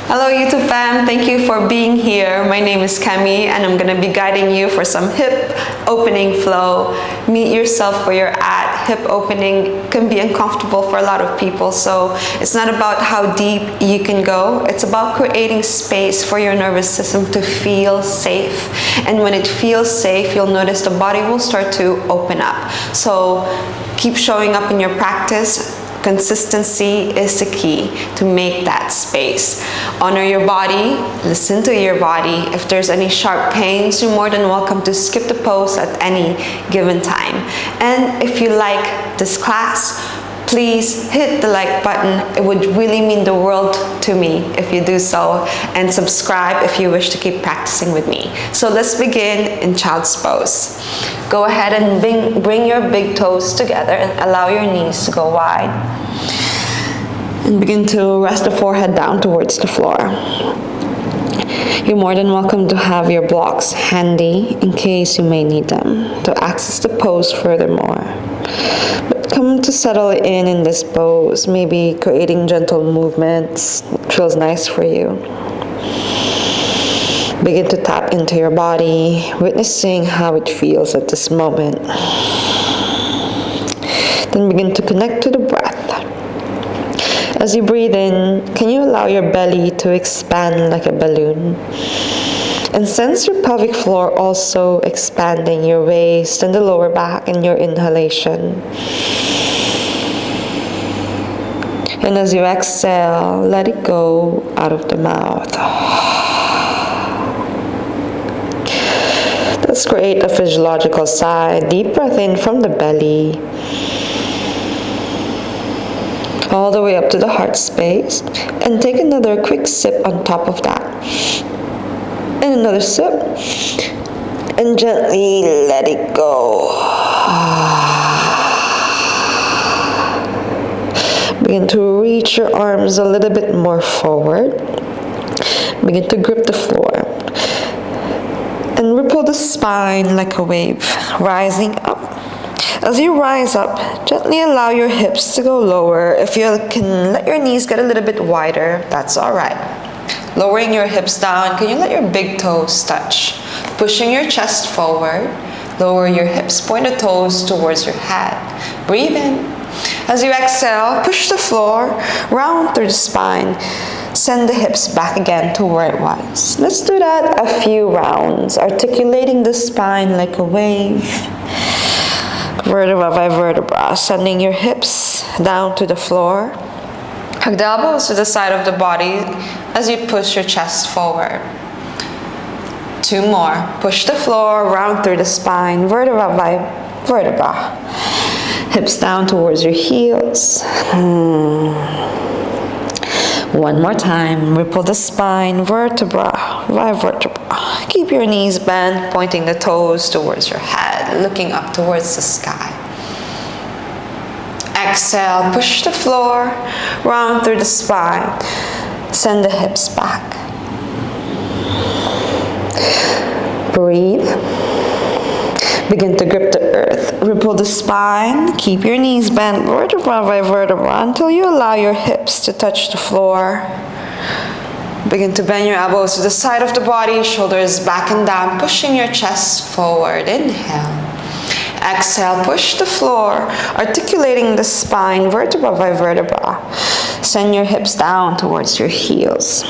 Hello YouTube fam, thank you for being here. My name is Kemi and I'm gonna be guiding you for some hip opening flow. Meet yourself where you're at. Hip opening can be uncomfortable for a lot of people, so it's not about how deep you can go. It's about creating space for your nervous system to feel safe. And when it feels safe, you'll notice the body will start to open up. So keep showing up in your practice. Consistency is the key to make that space. Honor your body, listen to your body. If there's any sharp pains, you're more than welcome to skip the pose at any given time. And if you like this class, please hit the like button. It would really mean the world to me if you do so. And subscribe if you wish to keep practicing with me. So let's begin in child's pose. Go ahead and bring your big toes together and allow your knees to go wide. And begin to rest the forehead down towards the floor. You're more than welcome to have your blocks handy in case you may need them to access the pose furthermore. But come to settle in this pose, maybe creating gentle movements that feels nice for you. Begin to tap into your body, witnessing how it feels at this moment. Then begin to connect to the breath. As you breathe in, can you allow your belly to expand like a balloon? And sense your pelvic floor also expanding, your waist and the lower back in your inhalation. And as you exhale, let it go out of the mouth. Let's create a physiological sigh. Deep breath in from the belly, all the way up to the heart space, and take another quick sip on top of that. And another sip, and gently let it go. Begin to reach your arms a little bit more forward. Begin to grip the floor. And ripple the spine like a wave, rising up. As you rise up, gently allow your hips to go lower. If you can let your knees get a little bit wider, that's all right. Lowering your hips down, can you let your big toes touch? Pushing your chest forward. Lower your hips, point the toes towards your head. Breathe in. As you exhale, push the floor, round through the spine. Send the hips back again to where it was. Let's do that a few rounds, articulating the spine like a wave. Vertebra by vertebra, sending your hips down to the floor. Hug the elbows to the side of the body as you push your chest forward. Two more. Push the floor, round through the spine, vertebra by vertebra. Hips down towards your heels. One more time. Ripple the spine, vertebra by vertebra. Keep your knees bent, pointing the toes towards your head, looking up towards the sky. Exhale, push the floor, round through the spine. Send the hips back. Breathe. Begin to grip the earth. Ripple the spine. Keep your knees bent, vertebra by vertebra, until you allow your hips to touch the floor. Begin to bend your elbows to the side of the body, shoulders back and down, pushing your chest forward. Inhale. Exhale, push the floor, articulating the spine, vertebra by vertebra. Send your hips down towards your heels.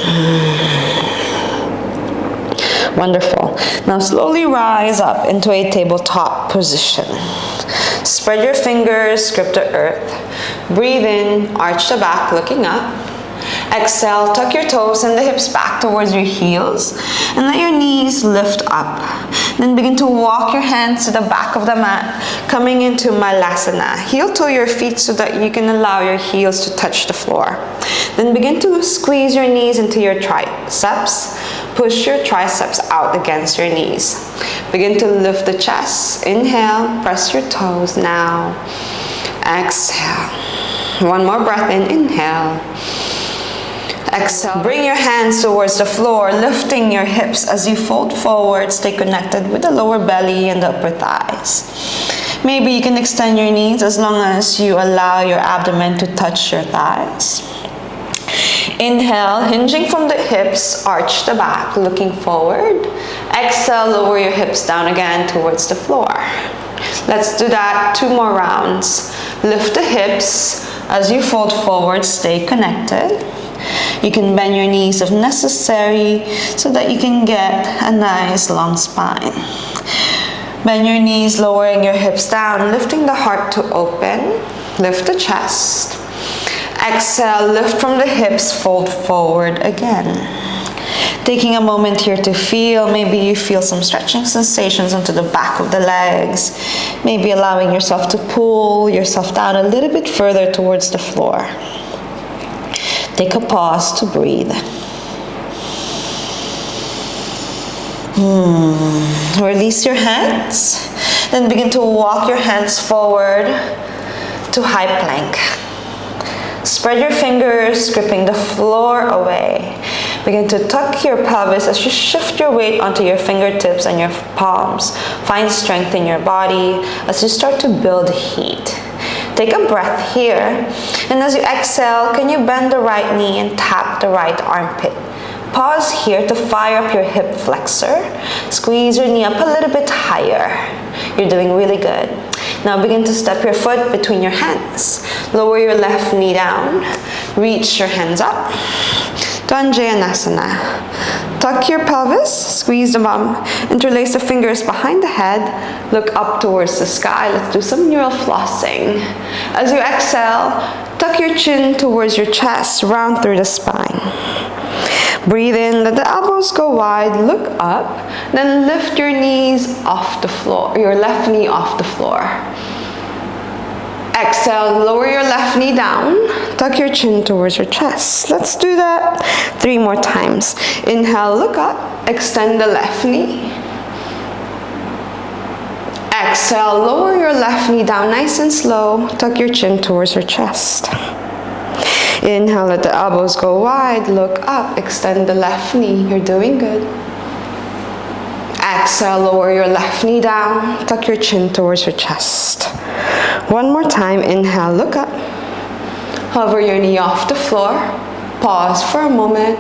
Wonderful. Now slowly rise up into a tabletop position. Spread your fingers, grip the earth. Breathe in, arch the back, looking up. Exhale, tuck your toes and the hips back towards your heels. And let your knees lift up. Then begin to walk your hands to the back of the mat, coming into Malasana. Heel toe your feet so that you can allow your heels to touch the floor. Then begin to squeeze your knees into your triceps. Push your triceps out against your knees. Begin to lift the chest. Inhale, press your toes now. Exhale. One more breath in. Inhale. Exhale. Bring your hands towards the floor, lifting your hips as you fold forward. Stay connected with the lower belly and the upper thighs. Maybe you can extend your knees as long as you allow your abdomen to touch your thighs. Inhale, hinging from the hips, arch the back, looking forward. Exhale, lower your hips down again towards the floor. Let's do that 2 more rounds. Lift the hips as you fold forward, stay connected. You can bend your knees if necessary so that you can get a nice long spine. Bend your knees, lowering your hips down, lifting the heart to open. Lift the chest. Exhale, lift from the hips, fold forward again. Taking a moment here to feel, maybe you feel some stretching sensations onto the back of the legs. Maybe allowing yourself to pull yourself down a little bit further towards the floor. Take a pause to breathe. Release your hands. Then begin to walk your hands forward to high plank. Spread your fingers, gripping the floor away. Begin to tuck your pelvis as you shift your weight onto your fingertips and your palms. Find strength in your body as you start to build heat. Take a breath here. And as you exhale, can you bend the right knee and tap the right armpit? Pause here to fire up your hip flexor. Squeeze your knee up a little bit higher. You're doing really good. Now begin to step your foot between your hands. Lower your left knee down. Reach your hands up. Koundinyasana. Tuck your pelvis, squeeze the bum, interlace the fingers behind the head, look up towards the sky. Let's do some neural flossing. As you exhale, tuck your chin towards your chest, round through the spine. Breathe in, let the elbows go wide, look up, then lift your knees off the floor, your left knee off the floor. Exhale, lower your left knee down, tuck your chin towards your chest. Let's do that 3 more times. Inhale, look up, extend the left knee. Exhale, lower your left knee down nice and slow, tuck your chin towards your chest. Inhale, let the elbows go wide, look up, extend the left knee. You're doing good. Exhale, lower your left knee down, tuck your chin towards your chest. 1 more time, inhale, look up. Hover your knee off the floor. Pause for a moment.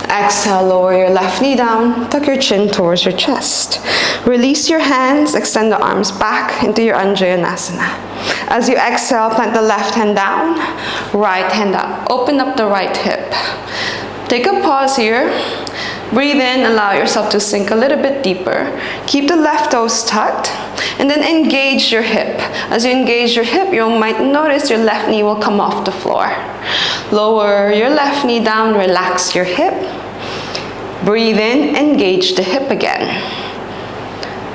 Exhale, lower your left knee down, tuck your chin towards your chest. Release your hands, extend the arms back into your Koundinyasana. As you exhale, plant the left hand down, right hand up. Open up the right hip. Take a pause here. Breathe in, allow yourself to sink a little bit deeper. Keep the left toes tucked, and then engage your hip. As you engage your hip, you might notice your left knee will come off the floor. Lower your left knee down, relax your hip. Breathe in, engage the hip again.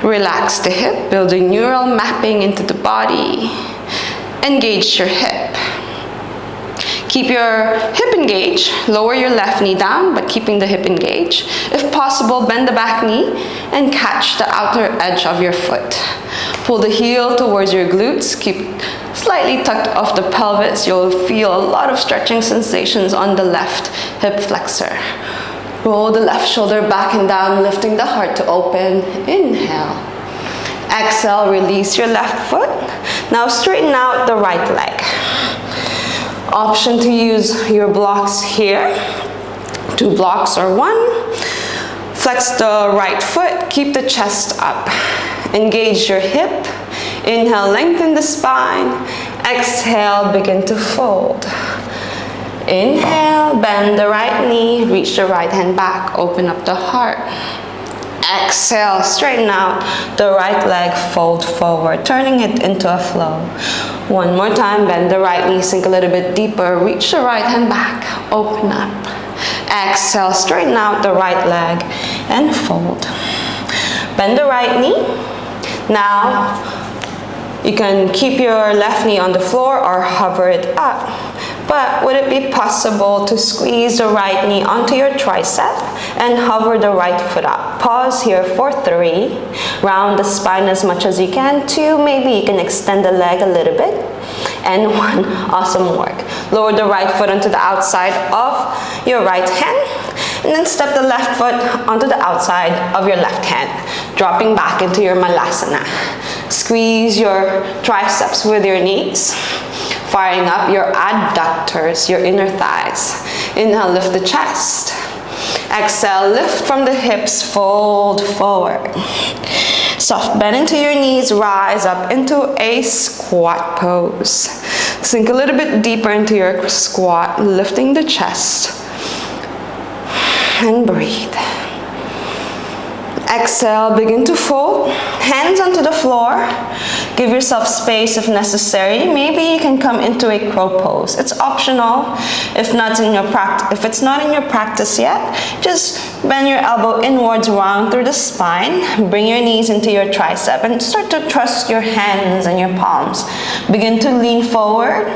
Relax the hip, building neural mapping into the body. Engage your hip. Keep your hip engaged. Lower your left knee down, but keeping the hip engaged. If possible, bend the back knee and catch the outer edge of your foot. Pull the heel towards your glutes. Keep slightly tucked off the pelvis. You'll feel a lot of stretching sensations on the left hip flexor. Roll the left shoulder back and down, lifting the heart to open. Inhale. Exhale, release your left foot. Now straighten out the right leg. Option to use your blocks here. 2 blocks or 1. Flex the right foot, keep the chest up. Engage your hip. Inhale, lengthen the spine. Exhale, begin to fold. Inhale, bend the right knee, reach the right hand back, open up the heart. Exhale, straighten out the right leg, fold forward, turning it into a flow. 1 more time, bend the right knee, sink a little bit deeper, reach the right hand back, open up. Exhale, straighten out the right leg and fold. Bend the right knee. Now, you can keep your left knee on the floor or hover it up. But would it be possible to squeeze the right knee onto your tricep and hover the right foot up? Pause here for 3. Round the spine as much as you can. 2, maybe you can extend the leg a little bit. And 1, awesome work. Lower the right foot onto the outside of your right hand. And then step the left foot onto the outside of your left hand, dropping back into your malasana. Squeeze your triceps with your knees. firing up your adductors, your inner thighs. Inhale, lift the chest. Exhale, lift from the hips, fold forward. Soft bend into your knees, rise up into a squat pose. Sink a little bit deeper into your squat, lifting the chest. And breathe. Exhale, begin to fold, hands onto the floor. Give yourself space if necessary. Maybe you can come into a crow pose. It's optional. If it's not in your practice yet, just bend your elbow inwards, round through the spine. Bring your knees into your tricep and start to trust your hands and your palms. Begin to lean forward.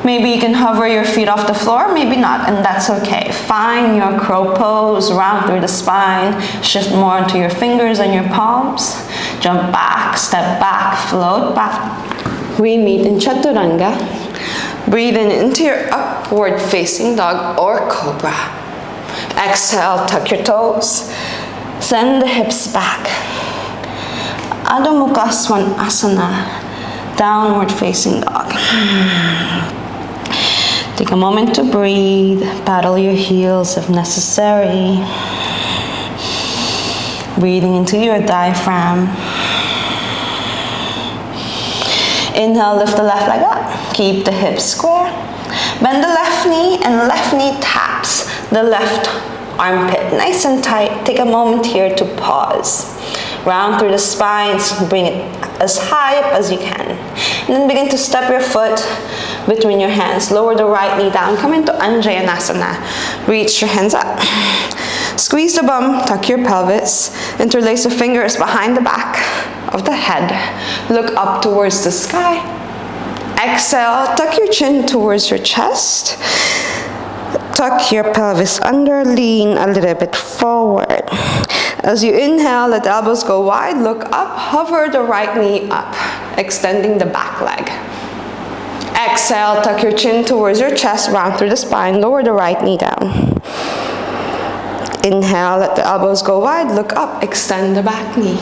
Maybe you can hover your feet off the floor, maybe not, and that's okay. Find your crow pose, round through the spine, shift more into your fingers and your palms. Jump back, step back, float back. We meet in Chaturanga. Breathe in into your upward facing dog or cobra. Exhale, tuck your toes. Send the hips back. Adho Mukha Svanasana, downward facing dog. Take a moment to breathe, paddle your heels if necessary. Breathing into your diaphragm. Inhale, lift the left leg up. Keep the hips square. Bend the left knee and left knee taps the left armpit. Nice and tight. Take a moment here to pause. Round through the spine, bring it as high up as you can. And then begin to step your foot between your hands. Lower the right knee down. Come into Koundinyasana. Reach your hands up. Squeeze the bum, tuck your pelvis. Interlace the fingers behind the back of the head. Look up towards the sky. Exhale, tuck your chin towards your chest. Tuck your pelvis under, lean a little bit forward. As you inhale, let the elbows go wide, look up, hover the right knee up, extending the back leg. Exhale, tuck your chin towards your chest, round through the spine, lower the right knee down. Inhale, let the elbows go wide, look up, extend the back knee.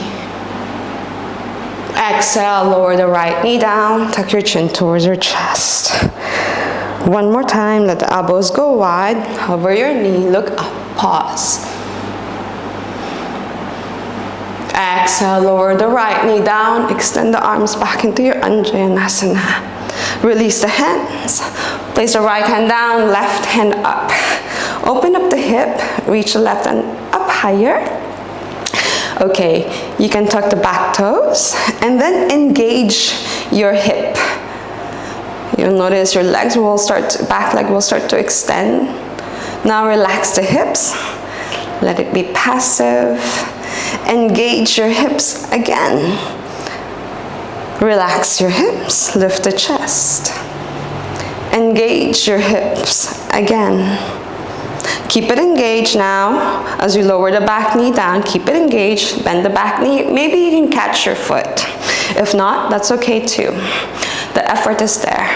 Exhale, lower the right knee down, tuck your chin towards your chest. One more time, let the elbows go wide, hover your knee, look up, pause. Exhale, lower the right knee down, extend the arms back into your Koundinyasana. Release the hands, place the right hand down, left hand up. Open up the hip, reach the left hand up higher. Okay, you can tuck the back toes and then engage your hip. You'll notice your legs will back leg will start to extend. Now relax the hips, let it be passive. Engage your hips again. Relax your hips, lift the chest. Engage your hips again. Keep it engaged now. As you lower the back knee down, keep it engaged, bend the back knee. Maybe you can catch your foot. If not, that's okay too. The effort is there.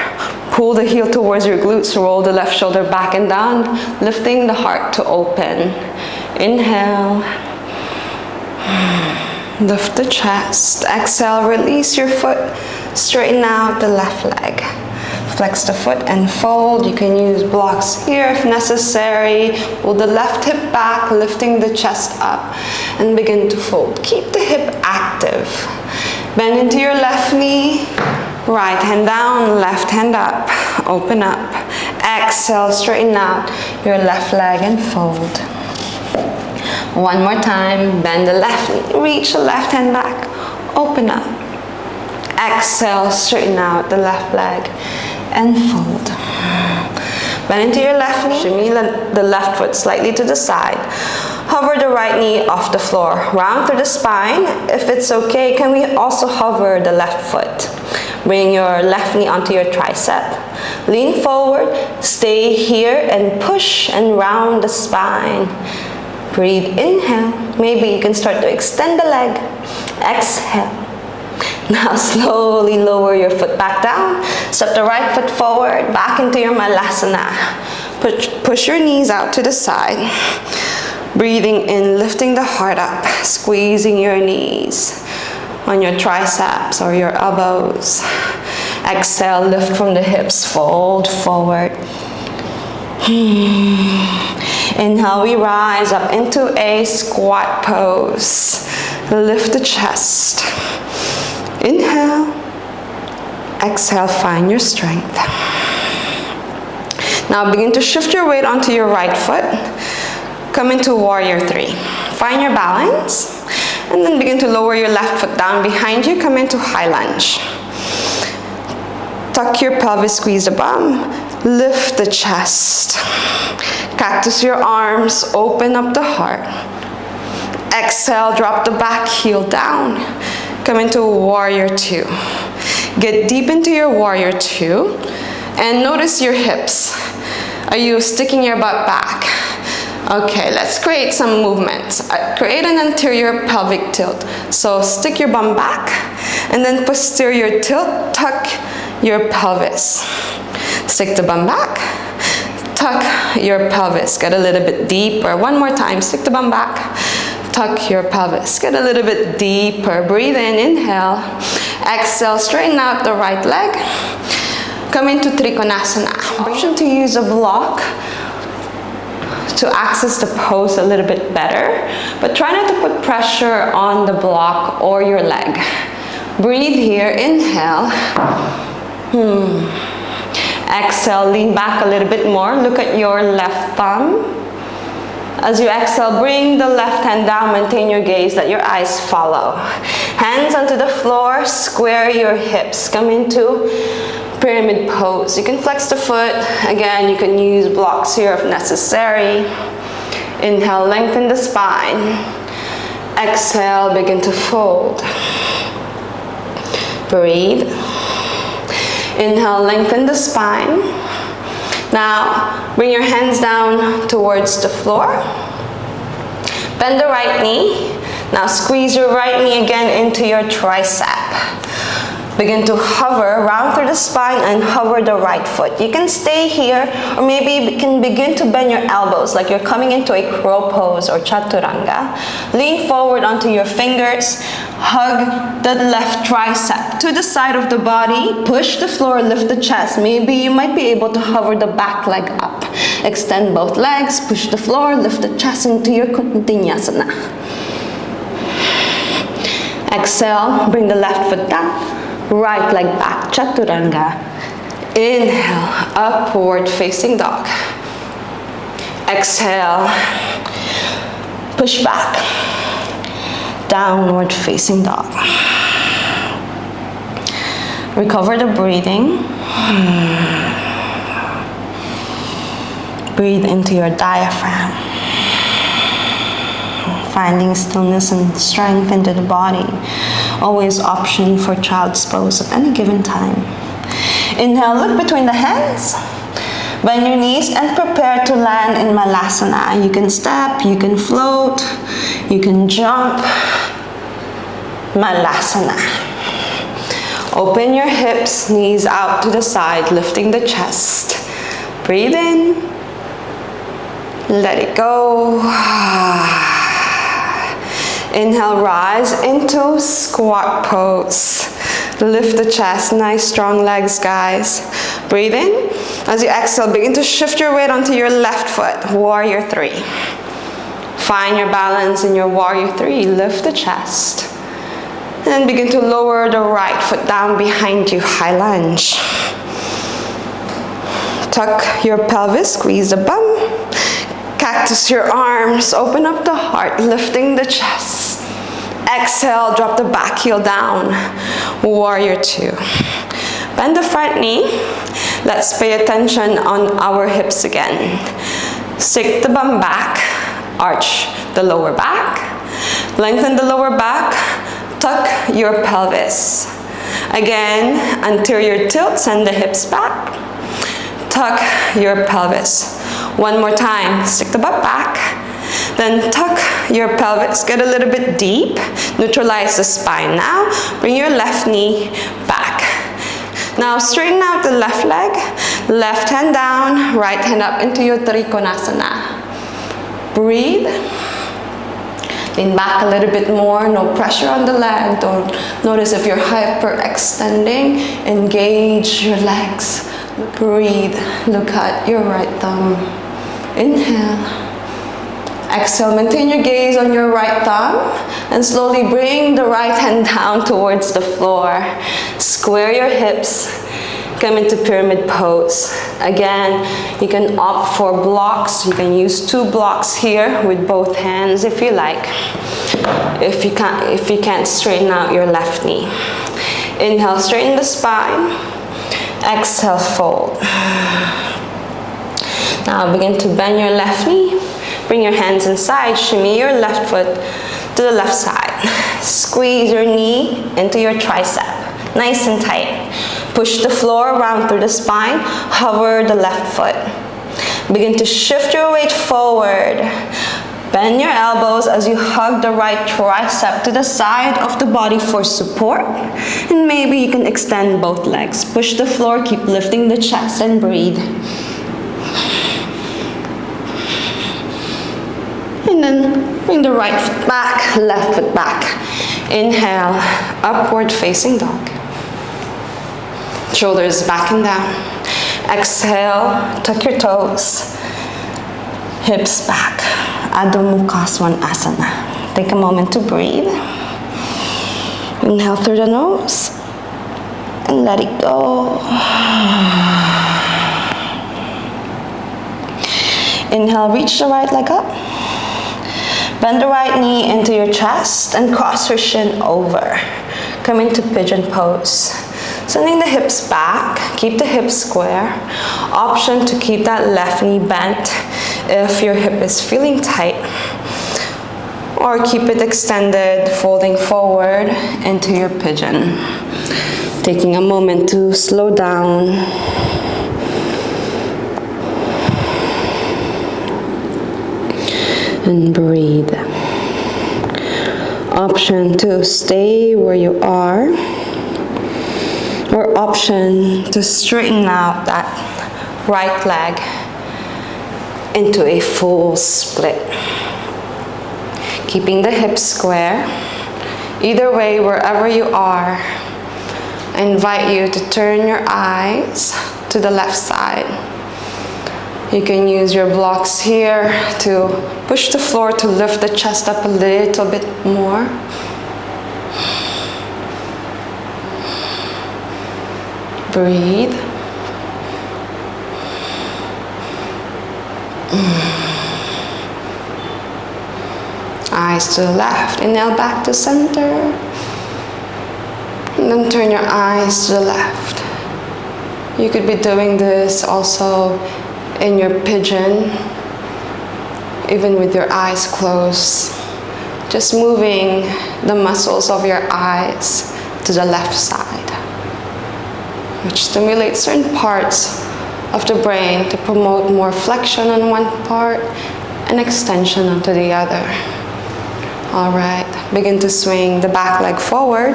Pull the heel towards your glutes, roll the left shoulder back and down, lifting the heart to open. Inhale. Lift the chest. Exhale, release your foot. Straighten out the left leg. Flex the foot and fold. You can use blocks here if necessary. Pull the left hip back, lifting the chest up, and begin to fold. Keep the hip active. Bend into your left knee. Right hand down, left hand up. Open up. Exhale, straighten out your left leg and fold. One more time, bend the left knee, reach the left hand back, open up. Exhale, straighten out the left leg and fold. Bend into your left knee, shimmy the left foot slightly to the side. Hover the right knee off the floor, round through the spine. If it's okay, can we also hover the left foot? Bring your left knee onto your tricep. Lean forward, stay here and push and round the spine. Breathe, inhale. Maybe you can start to extend the leg. Exhale. Now slowly lower your foot back down. Step the right foot forward, back into your Malasana. Push your knees out to the side. Breathing in, lifting the heart up, squeezing your knees on your triceps or your elbows. Exhale, lift from the hips, fold forward. Inhale, we rise up into a squat pose. Lift the chest. Inhale. Exhale, find your strength. Now begin to shift your weight onto your right foot. Come into warrior 3. Find your balance. And then begin to lower your left foot down behind you. Come into high lunge. Tuck your pelvis, squeeze the bum. Lift the chest. Cactus your arms, open up the heart. Exhale, drop the back heel down. Come into warrior 2. Get deep into your warrior 2 and notice your hips. Are you sticking your butt back? Okay, let's create some movements. Create an anterior pelvic tilt. So stick your bum back and then posterior tilt, tuck your pelvis. Stick the bum back, tuck your pelvis. Get a little bit deeper. One more time, stick the bum back, tuck your pelvis. Get a little bit deeper. Breathe in, inhale. Exhale, straighten out the right leg. Come into Koundinyasana. Option to use a block to access the pose a little bit better, but try not to put pressure on the block or your leg. Breathe here, inhale. Exhale, lean back a little bit more. Look at your left thumb. As you exhale, bring the left hand down, maintain your gaze, let your eyes follow. Hands onto the floor, square your hips. Come into pyramid pose. You can flex the foot. Again, you can use blocks here if necessary. Inhale, lengthen the spine. Exhale, begin to fold. Breathe. Inhale, lengthen the spine. Now, bring your hands down towards the floor. Bend the right knee. Now squeeze your right knee again into your tricep. Begin to hover, round through the spine and hover the right foot. You can stay here or maybe you can begin to bend your elbows like you're coming into a crow pose or chaturanga. Lean forward onto your fingers. Hug the left tricep to the side of the body. Push the floor, lift the chest. Maybe you might be able to hover the back leg up. Extend both legs, push the floor, lift the chest into your Koundinyasana. Exhale, bring the left foot down. Right leg back, chaturanga. Inhale, upward facing dog. Exhale, push back, downward facing dog. Recover the breathing. Breathe into your diaphragm. Finding stillness and strength into the body. Always option for child's pose at any given time. Inhale, look between the hands. Bend your knees and prepare to land in Malasana. You can step, you can float, you can jump. Malasana. Open your hips, knees out to the side, lifting the chest. Breathe in. Let it go. Inhale, rise into squat pose. Lift the chest, nice strong legs, guys. Breathe in. As you exhale, begin to shift your weight onto your left foot, warrior 3. Find your balance in your warrior 3, lift the chest. And begin to lower the right foot down behind you, high lunge. Tuck your pelvis, squeeze the bum. Cactus your arms, open up the heart, lifting the chest. Exhale, drop the back heel down, warrior 2. Bend the front knee. Let's pay attention on our hips again. Stick the bum back, arch the lower back, lengthen the lower back, tuck your pelvis. Again, anterior tilt, send the hips back, tuck your pelvis. One more time, stick the butt back, then tuck your pelvis, get a little bit deep, neutralize the spine. Now, bring your left knee back. Now, straighten out the left leg, left hand down, right hand up into your Koundinyasana. Breathe. Lean back a little bit more, no pressure on the leg. Don't notice if you're hyperextending. Engage your legs. Breathe. Look at your right thumb. Inhale. Exhale, maintain your gaze on your right thumb and slowly bring the right hand down towards the floor. Square your hips. Come into pyramid pose. Again, you can opt for blocks. You can use 2 blocks here with both hands if you like. If you can't straighten out your left knee. Inhale, straighten the spine. Exhale, fold. Now begin to bend your left knee. Bring your hands inside. Shimmy your left foot to the left side. Squeeze your knee into your tricep. Nice and tight. Push the floor around through the spine. Hover the left foot. Begin to shift your weight forward. Bend your elbows as you hug the right tricep to the side of the body for support. And maybe you can extend both legs. Push the floor, keep lifting the chest and breathe. And then bring the right foot back, left foot back. Inhale, upward facing dog. Shoulders back and down. Exhale, tuck your toes. Hips back. Adho Mukha Svanasana. Take a moment to breathe. Inhale through the nose and let it go. Inhale, reach the right leg up. Bend the right knee into your chest and cross your shin over. Come into pigeon pose. Sending the hips back, keep the hips square. Option to keep that left knee bent if your hip is feeling tight. Or keep it extended, folding forward into your pigeon. Taking a moment to slow down. And breathe. Option to stay where you are, or option to straighten out that right leg into a full split. Keeping the hips square. Either way, wherever you are, I invite you to turn your eyes to the left side. You can use your blocks here to push the floor to lift the chest up a little bit more. Breathe. Eyes to the left. Inhale back to center. And then turn your eyes to the left. You could be doing this also in your pigeon, even with your eyes closed. Just moving the muscles of your eyes to the left side, which stimulates certain parts of the brain to promote more flexion on one part and extension onto the other. All right, begin to swing the back leg forward.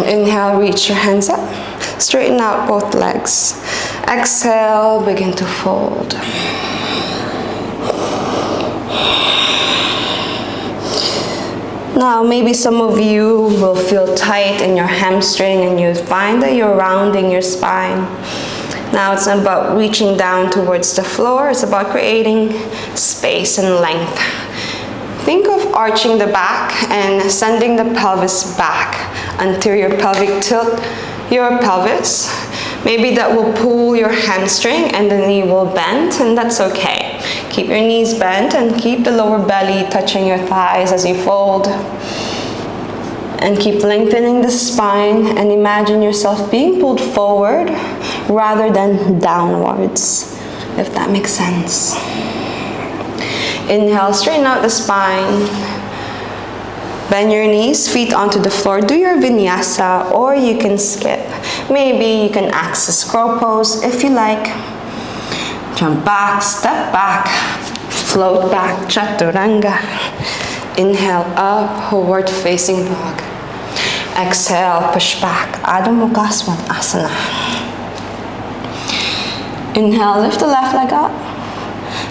Inhale, reach your hands up. Straighten out both legs. Exhale, begin to fold. Now, maybe some of you will feel tight in your hamstring and you find that you're rounding your spine. Now it's not about reaching down towards the floor, it's about creating space and length. Think of arching the back and sending the pelvis back. Anterior pelvic tilt your pelvis. Maybe that will pull your hamstring and the knee will bend, and that's okay. Keep your knees bent and keep the lower belly touching your thighs as you fold. And keep lengthening the spine and imagine yourself being pulled forward rather than downwards, if that makes sense. Inhale, straighten out the spine. Bend your knees, feet onto the floor. Do your vinyasa, or you can skip. Maybe you can access crow pose if you like. Jump back, step back, float back, chaturanga. Inhale up, forward facing dog. Exhale, push back, Adho Mukha Svanasana. Inhale, lift the left leg up.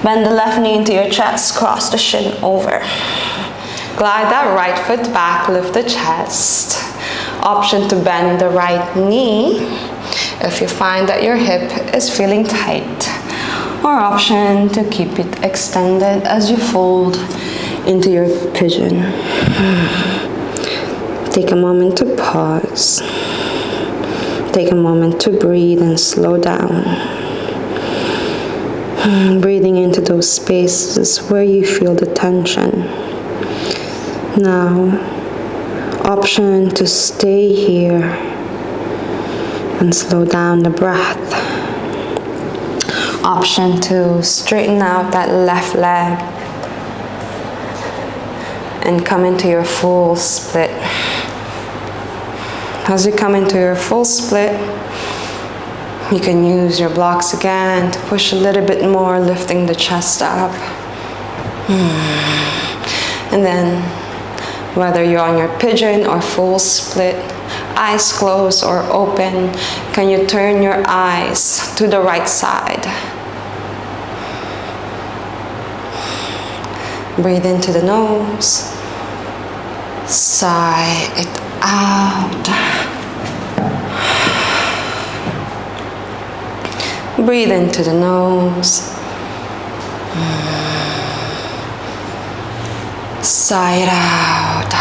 Bend the left knee into your chest, cross the shin over. Glide that right foot back, lift the chest. Option to bend the right knee if you find that your hip is feeling tight. Or option to keep it extended as you fold into your pigeon. Take a moment to pause. Take a moment to breathe and slow down. Breathing into those spaces where you feel the tension. Now, option to stay here and slow down the breath. Option to straighten out that left leg and come into your full split. As you come into your full split, you can use your blocks again to push a little bit more, lifting the chest up. And then, whether you're on your pigeon or full split, eyes closed or open, can you turn your eyes to the right side? Breathe into the nose, sigh it out. Breathe into the nose, sigh it out.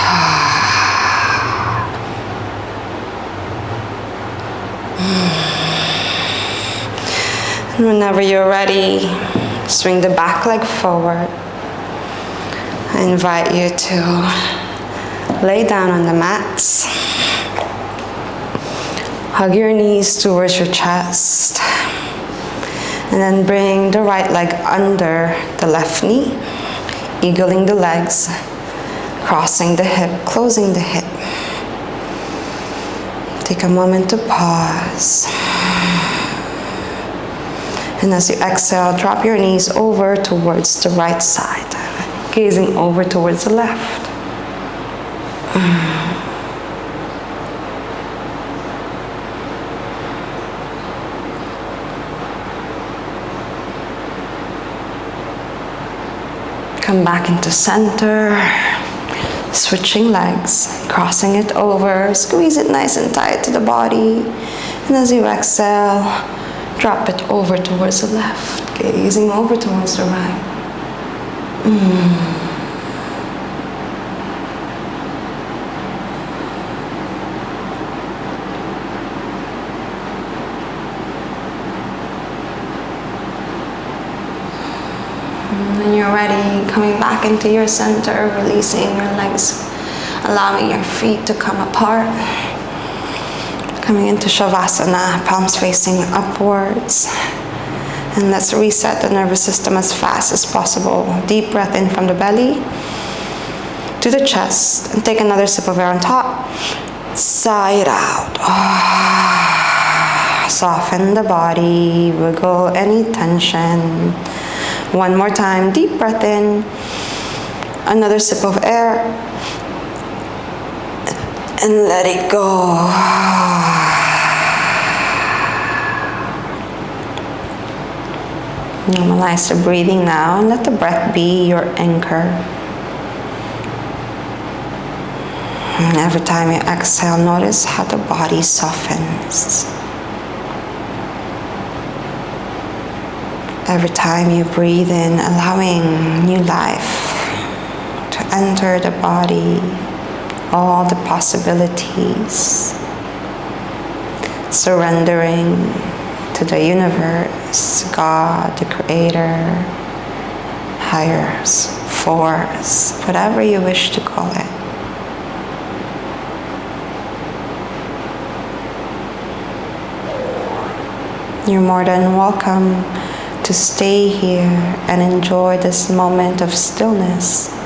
And whenever you're ready, swing the back leg forward. I invite you to lay down on the mats. Hug your knees towards your chest. And then bring the right leg under the left knee, eagling the legs, crossing the hip, closing the hip. Take a moment to pause. And as you exhale, drop your knees over towards the right side, gazing over towards the left. Come back into center, switching legs, crossing it over, squeeze it nice and tight to the body. And as you exhale, drop it over towards the left, gazing over towards the right. When you're ready, coming back into your center, releasing your legs, allowing your feet to come apart. Coming into Shavasana, palms facing upwards. And let's reset the nervous system as fast as possible. Deep breath in from the belly to the chest. And take another sip of air on top. Sigh it out. Soften the body, wiggle any tension. One more time, deep breath in. Another sip of air. And let it go. Normalize the breathing now and let the breath be your anchor. And every time you exhale, notice how the body softens. Every time you breathe in, allowing new life to enter the body, all the possibilities, surrendering to the universe, God, the Creator, higher force, whatever you wish to call it. You're more than welcome to stay here and enjoy this moment of stillness.